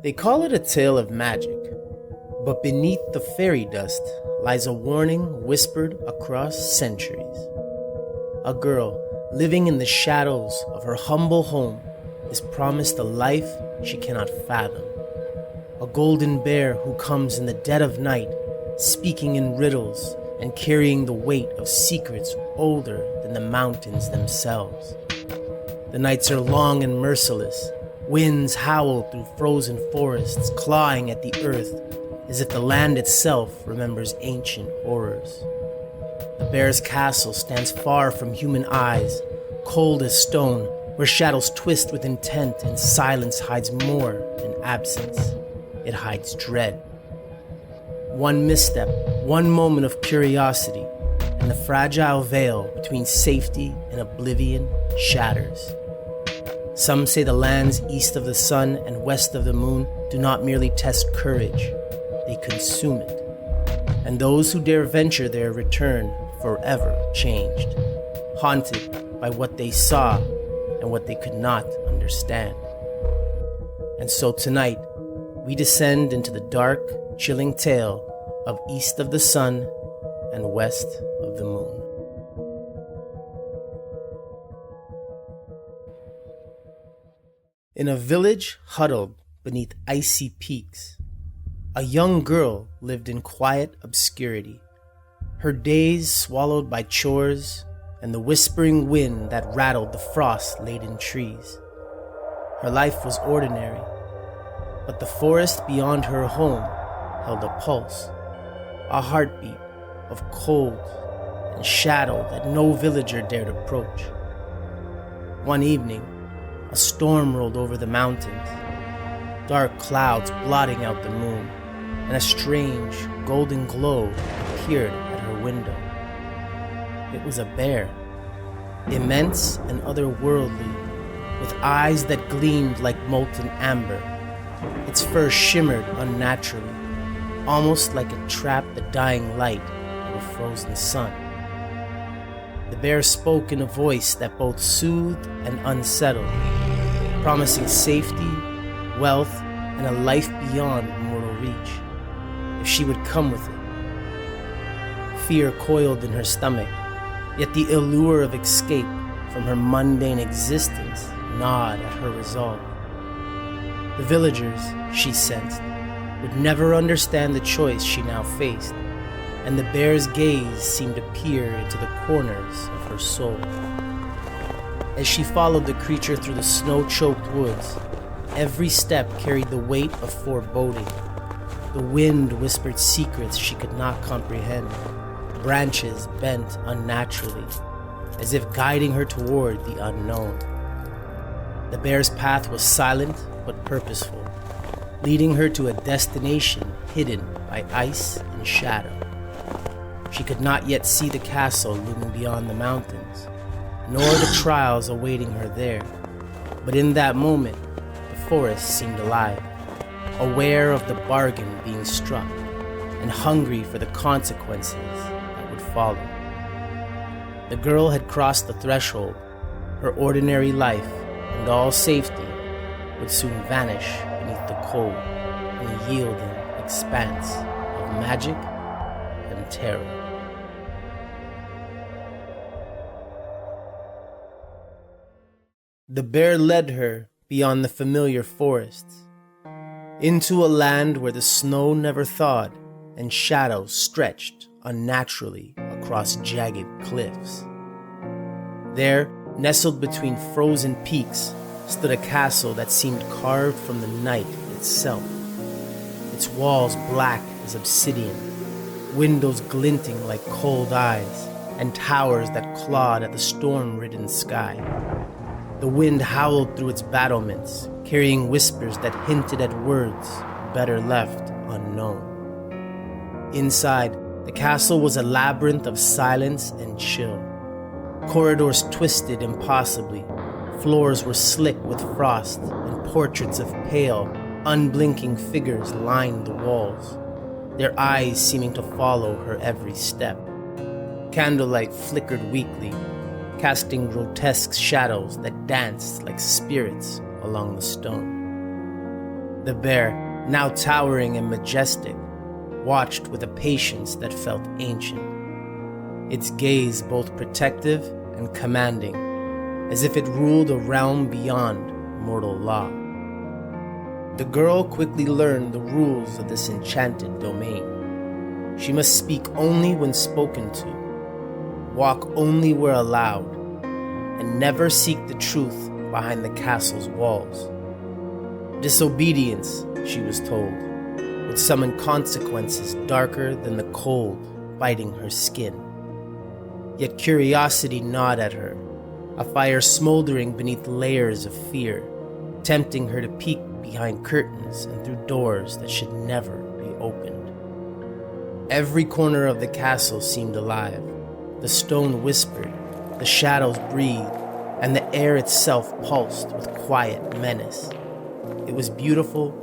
They call it a tale of magic, but beneath the fairy dust lies a warning whispered across centuries. A girl living in the shadows of her humble home is promised a life she cannot fathom. A golden bear who comes in the dead of night, speaking in riddles and carrying the weight of secrets older than the mountains themselves. The nights are long and merciless. Winds howl through frozen forests, clawing at the earth as if the land itself remembers ancient horrors. The bear's castle stands far from human eyes, cold as stone, where shadows twist with intent and silence hides more than absence. It hides dread. One misstep, one moment of curiosity, and the fragile veil between safety and oblivion shatters. Some say the lands east of the sun and west of the moon do not merely test courage, they consume it. And those who dare venture there return forever changed, haunted by what they saw and what they could not understand. And so tonight, we descend into the dark, chilling tale of east of the sun and west of the moon. In a village huddled beneath icy peaks, a young girl lived in quiet obscurity, her days swallowed by chores and the whispering wind that rattled the frost-laden trees. Her life was ordinary, but the forest beyond her home held a pulse, a heartbeat of cold and shadow that no villager dared approach. One evening, a storm rolled over the mountains, dark clouds blotting out the moon, and a strange golden glow appeared at her window. It was a bear, immense and otherworldly, with eyes that gleamed like molten amber. Its fur shimmered unnaturally, almost like it trapped the dying light of a frozen sun. The bear spoke in a voice that both soothed and unsettled, promising safety, wealth, and a life beyond mortal reach, if she would come with it. Fear coiled in her stomach, yet the allure of escape from her mundane existence gnawed at her resolve. The villagers, she sensed, would never understand the choice she now faced, and the bear's gaze seemed to peer into the corners of her soul. As she followed the creature through the snow-choked woods, every step carried the weight of foreboding. The wind whispered secrets she could not comprehend. Branches bent unnaturally, as if guiding her toward the unknown. The bear's path was silent but purposeful, leading her to a destination hidden by ice and shadow. She could not yet see the castle looming beyond the mountains, nor the trials awaiting her there. But in that moment, the forest seemed alive, aware of the bargain being struck, and hungry for the consequences that would follow. The girl had crossed the threshold. Her ordinary life and all safety would soon vanish beneath the cold and yielding expanse of magic and terror. The bear led her beyond the familiar forests, into a land where the snow never thawed and shadows stretched unnaturally across jagged cliffs. There, nestled between frozen peaks, stood a castle that seemed carved from the night itself, its walls black as obsidian, windows glinting like cold eyes, and towers that clawed at the storm-ridden sky. The wind howled through its battlements, carrying whispers that hinted at words better left unknown. Inside, the castle was a labyrinth of silence and chill. Corridors twisted impossibly, floors were slick with frost, and portraits of pale, unblinking figures lined the walls, their eyes seeming to follow her every step. Candlelight flickered weakly, casting grotesque shadows that danced like spirits along the stone. The bear, now towering and majestic, watched with a patience that felt ancient, its gaze both protective and commanding, as if it ruled a realm beyond mortal law. The girl quickly learned the rules of this enchanted domain. She must speak only when spoken to, walk only where allowed, and never seek the truth behind the castle's walls. Disobedience, she was told, would summon consequences darker than the cold biting her skin. Yet curiosity gnawed at her, a fire smoldering beneath layers of fear, tempting her to peek behind curtains and through doors that should never be opened. Every corner of the castle seemed alive. The stone whispered, the shadows breathed, and the air itself pulsed with quiet menace. It was beautiful,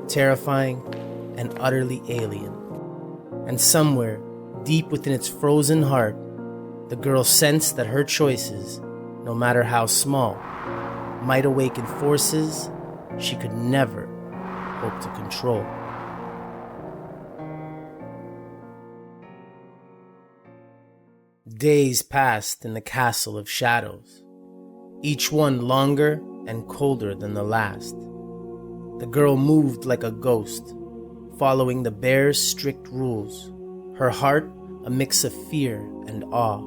terrifying, and utterly alien. And somewhere, deep within its frozen heart, the girl sensed that her choices, no matter how small, might awaken forces she could never hope to control. Days passed in the Castle of Shadows, each one longer and colder than the last. The girl moved like a ghost, following the bear's strict rules, her heart a mix of fear and awe.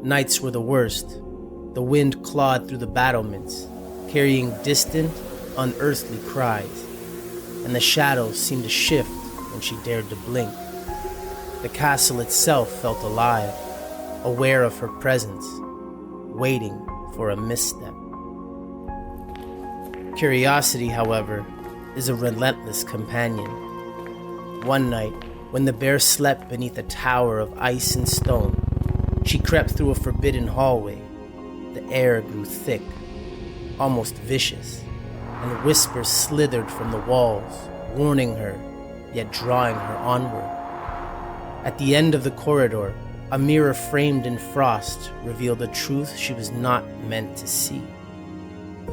Nights were the worst. The wind clawed through the battlements, carrying distant, unearthly cries, and the shadows seemed to shift when she dared to blink. The castle itself felt alive, aware of her presence, waiting for a misstep. Curiosity, however, is a relentless companion. One night, when the bear slept beneath a tower of ice and stone, she crept through a forbidden hallway. The air grew thick, almost vicious, and whispers slithered from the walls, warning her, yet drawing her onward. At the end of the corridor, a mirror framed in frost revealed a truth she was not meant to see.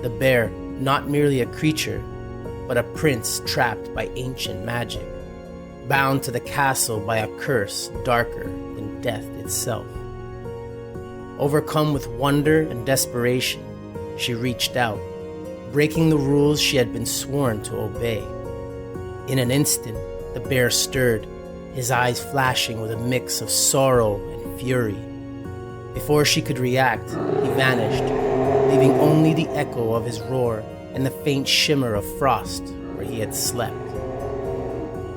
The bear, not merely a creature, but a prince trapped by ancient magic, bound to the castle by a curse darker than death itself. Overcome with wonder and desperation, she reached out, breaking the rules she had been sworn to obey. In an instant, the bear stirred, his eyes flashing with a mix of sorrow and fury. Before she could react, he vanished, leaving only the echo of his roar and the faint shimmer of frost where he had slept.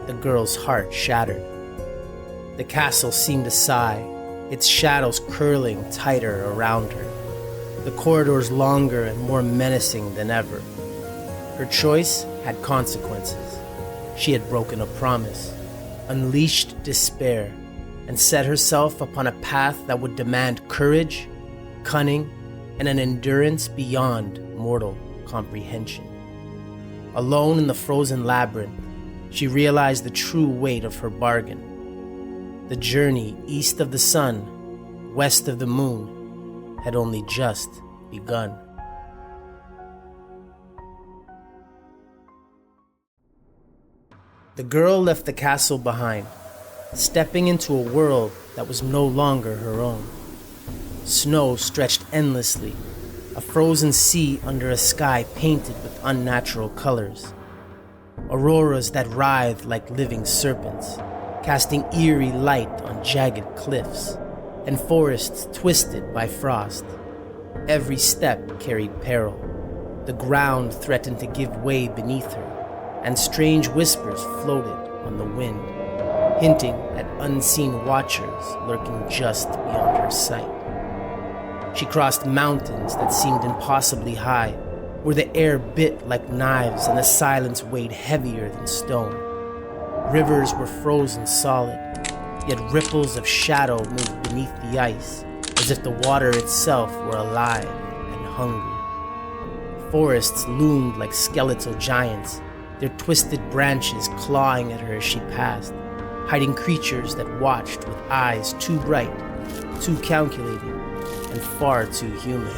The girl's heart shattered. The castle seemed to sigh, its shadows curling tighter around her, the corridors longer and more menacing than ever. Her choice had consequences. She had broken a promise, unleashed despair, and set herself upon a path that would demand courage, cunning, and an endurance beyond mortal comprehension. Alone in the frozen labyrinth, she realized the true weight of her bargain. The journey east of the sun, west of the moon, had only just begun. The girl left the castle behind, stepping into a world that was no longer her own. Snow stretched endlessly, a frozen sea under a sky painted with unnatural colors. Auroras that writhed like living serpents, casting eerie light on jagged cliffs, and forests twisted by frost. Every step carried peril. The ground threatened to give way beneath her, and strange whispers floated on the wind, hinting at unseen watchers lurking just beyond her sight. She crossed mountains that seemed impossibly high, where the air bit like knives and the silence weighed heavier than stone. Rivers were frozen solid, yet ripples of shadow moved beneath the ice, as if the water itself were alive and hungry. Forests loomed like skeletal giants, their twisted branches clawing at her as she passed, hiding creatures that watched with eyes too bright, too calculating, and far too human.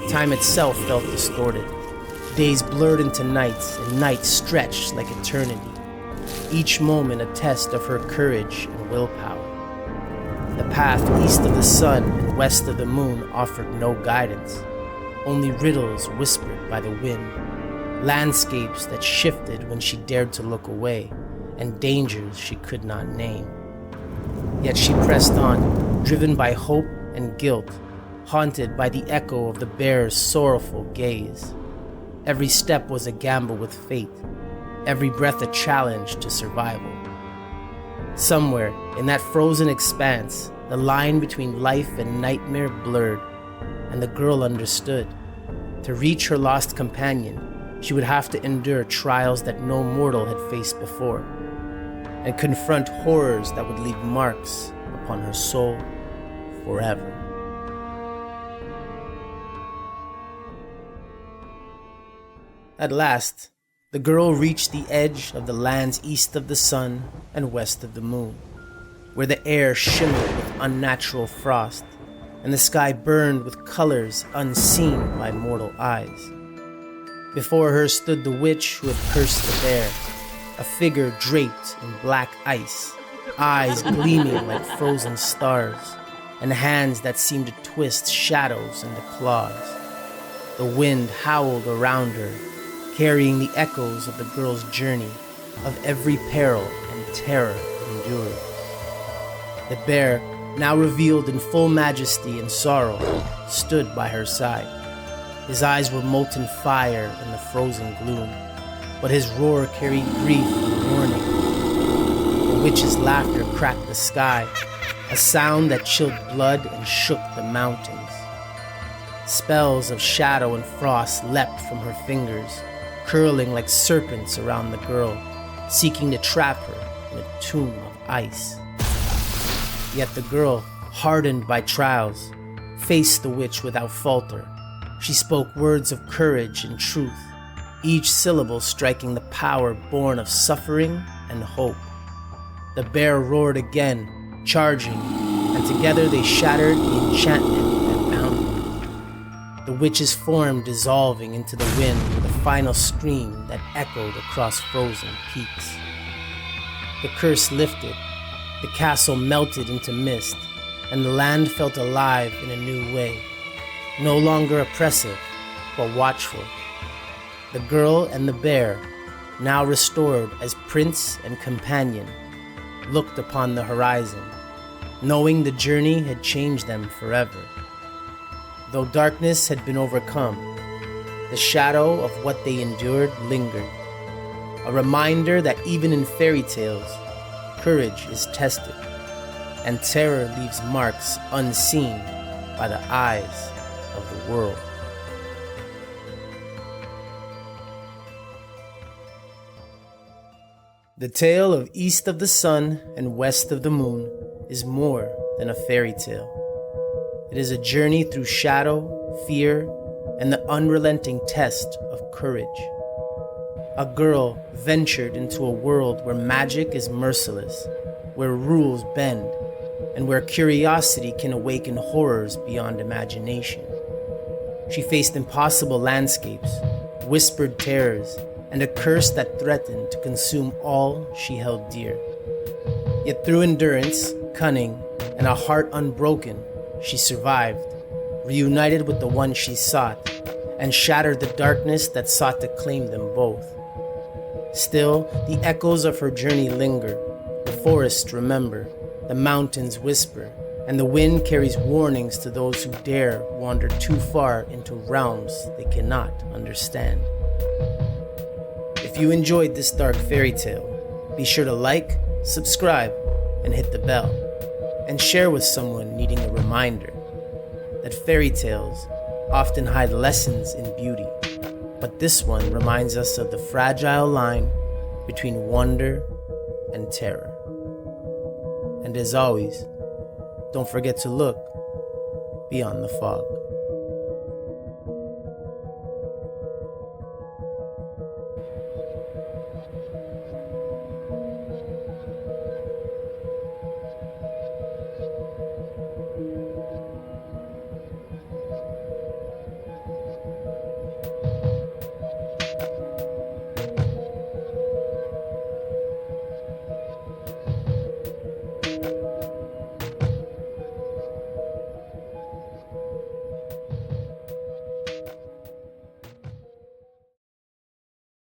Time itself felt distorted. Days blurred into nights, and nights stretched like eternity, each moment a test of her courage and willpower. The path east of the sun and west of the moon offered no guidance, only riddles whispered by the wind, landscapes that shifted when she dared to look away, and dangers she could not name. Yet she pressed on, driven by hope and guilt, haunted by the echo of the bear's sorrowful gaze. Every step was a gamble with fate, every breath a challenge to survival. Somewhere in that frozen expanse, the line between life and nightmare blurred, and the girl understood. To reach her lost companion, she would have to endure trials that no mortal had faced before, and confront horrors that would leave marks upon her soul forever. At last, the girl reached the edge of the lands east of the sun and west of the moon, where the air shimmered with unnatural frost, and the sky burned with colors unseen by mortal eyes. Before her stood the witch who had cursed the bear, a figure draped in black ice, eyes gleaming like frozen stars, and hands that seemed to twist shadows into claws. The wind howled around her, carrying the echoes of the girl's journey, of every peril and terror endured. The bear, now revealed in full majesty and sorrow, stood by her side. His eyes were molten fire in the frozen gloom, but his roar carried grief and warning. The witch's laughter cracked the sky, a sound that chilled blood and shook the mountains. Spells of shadow and frost leapt from her fingers, curling like serpents around the girl, seeking to trap her in a tomb of ice. Yet the girl, hardened by trials, faced the witch without falter. She spoke words of courage and truth, each syllable striking the power born of suffering and hope. The bear roared again, charging, and together they shattered the enchantment that bound them. The witch's form dissolving into the wind with a final scream that echoed across frozen peaks. The curse lifted, the castle melted into mist, and the land felt alive in a new way, no longer oppressive, but watchful. The girl and the bear, now restored as prince and companion, looked upon the horizon, knowing the journey had changed them forever. Though darkness had been overcome, the shadow of what they endured lingered, a reminder that even in fairy tales, courage is tested, and terror leaves marks unseen by the eyes of the world. The tale of East of the Sun and West of the Moon is more than a fairy tale. It is a journey through shadow, fear, and the unrelenting test of courage. A girl ventured into a world where magic is merciless, where rules bend, and where curiosity can awaken horrors beyond imagination. She faced impossible landscapes, whispered terrors, and a curse that threatened to consume all she held dear. Yet through endurance, cunning, and a heart unbroken, she survived, reunited with the one she sought, and shattered the darkness that sought to claim them both. Still, the echoes of her journey linger. The forests remember, the mountains whisper, and the wind carries warnings to those who dare wander too far into realms they cannot understand. If you enjoyed this dark fairy tale, be sure to like, subscribe, and hit the bell, and share with someone needing a reminder that fairy tales often hide lessons in beauty, but this one reminds us of the fragile line between wonder and terror. And as always, don't forget to look beyond the fog.